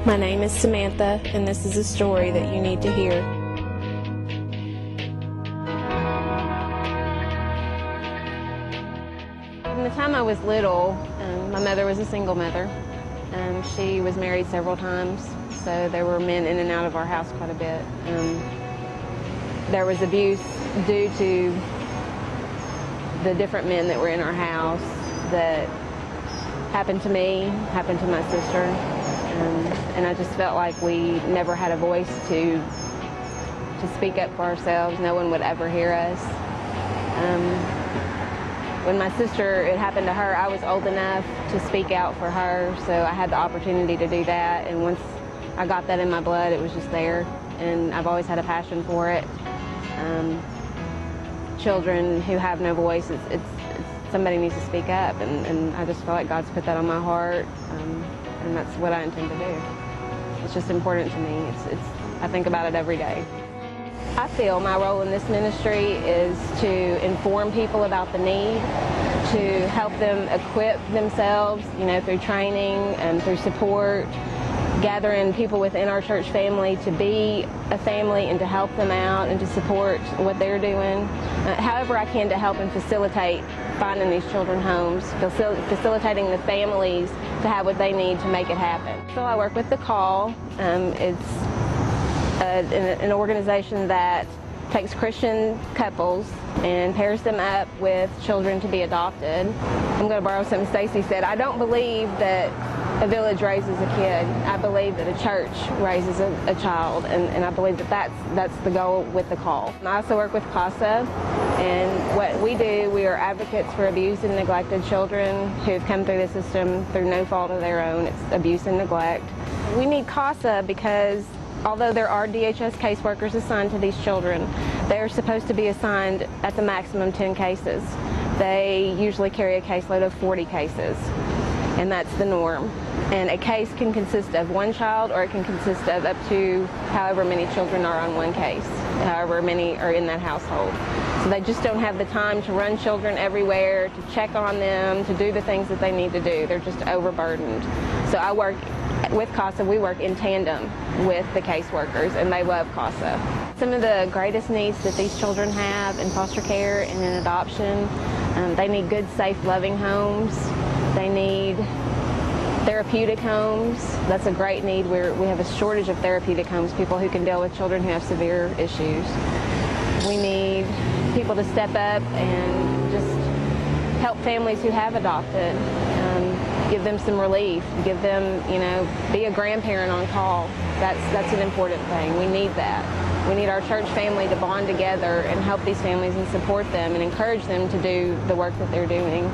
My name is Samantha, and this is a story that you need to hear. From the time I was little, my mother was a single mother. She was married several times, so there were men in and out of our house quite a bit. There was abuse due to the different men that were in our house that happened to me, happened to my sister, and I just felt like we never had a voice to speak up for ourselves. No one would ever hear us. When my sister, it happened to her, I was old enough to speak out for her, so I had the opportunity to do that, and once I got that in my blood, it was just there, and I've always had a passion for it. Children who have no voice, it's somebody needs to speak up, and I just feel like God's put that on my heart, and that's what I intend to do. It's just important to me. I think about it every day. I feel my role in this ministry is to inform people about the need, to help them equip themselves, through training and through support, gathering people within our church family to be a family and to help them out and to support what they're doing. However I can to help and facilitate finding these children homes, facilitating the families to have what they need to make it happen. So I work with The Call. It's an organization that takes Christian couples and pairs them up with children to be adopted. I'm going to borrow something Stacy said. I don't believe that a village raises a kid. I believe that a church raises a child, and I believe that that's the goal with The Call. I also work with CASA, and what we do, we are advocates for abused and neglected children who have come through the system through no fault of their own. It's abuse and neglect. We need CASA because although there are DHS caseworkers assigned to these children, they're supposed to be assigned at the maximum 10 cases. They usually carry a caseload of 40 cases, and that's the norm. And a case can consist of one child, or it can consist of up to however many children are on one case, however many are in that household. So they just don't have the time to run children everywhere, to check on them, to do the things that they need to do. They're just overburdened. So I work with CASA, we work in tandem with the caseworkers, and they love CASA. Some of the greatest needs that these children have in foster care and in adoption, they need good, safe, loving homes. They need therapeutic homes. That's a great need. We have a shortage of therapeutic homes, people who can deal with children who have severe issues. We need people to step up and just help families who have adopted. Give them some relief, give them, be a grandparent on call. That's an important thing. We need that. We need our church family to bond together and help these families and support them and encourage them to do the work that they're doing.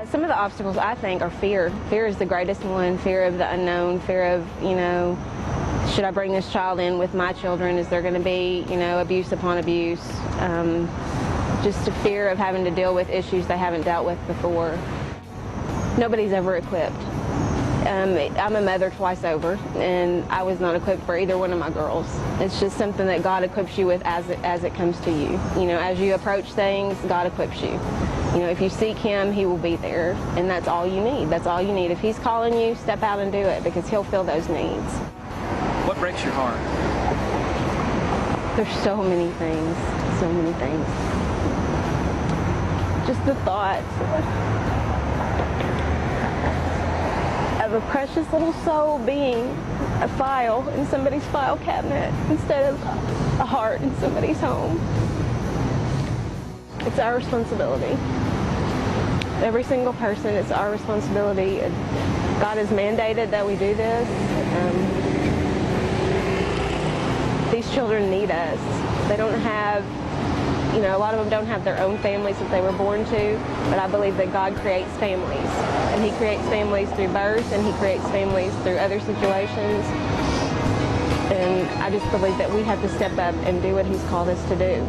Some of the obstacles, I think, are fear. Fear is the greatest one. Fear of the unknown, fear of, should I bring this child in with my children? Is there going to be, abuse upon abuse? Just a fear of having to deal with issues they haven't dealt with before. Nobody's ever equipped. I'm a mother twice over, and I was not equipped for either one of my girls. It's just something that God equips you with as it comes to you. As you approach things, God equips you. If you seek Him, He will be there, and that's all you need. That's all you need. If He's calling you, step out and do it, because He'll fill those needs. What breaks your heart? There's so many things, so many things. Just the thought of a precious little soul being a file in somebody's file cabinet instead of a heart in somebody's home. It's our responsibility. Every single person, it's our responsibility. God has mandated that we do this. These children need us. They don't have, a lot of them don't have their own families that they were born to, but I believe that God creates families. And He creates families through birth, and He creates families through other situations. And I just believe that we have to step up and do what He's called us to do.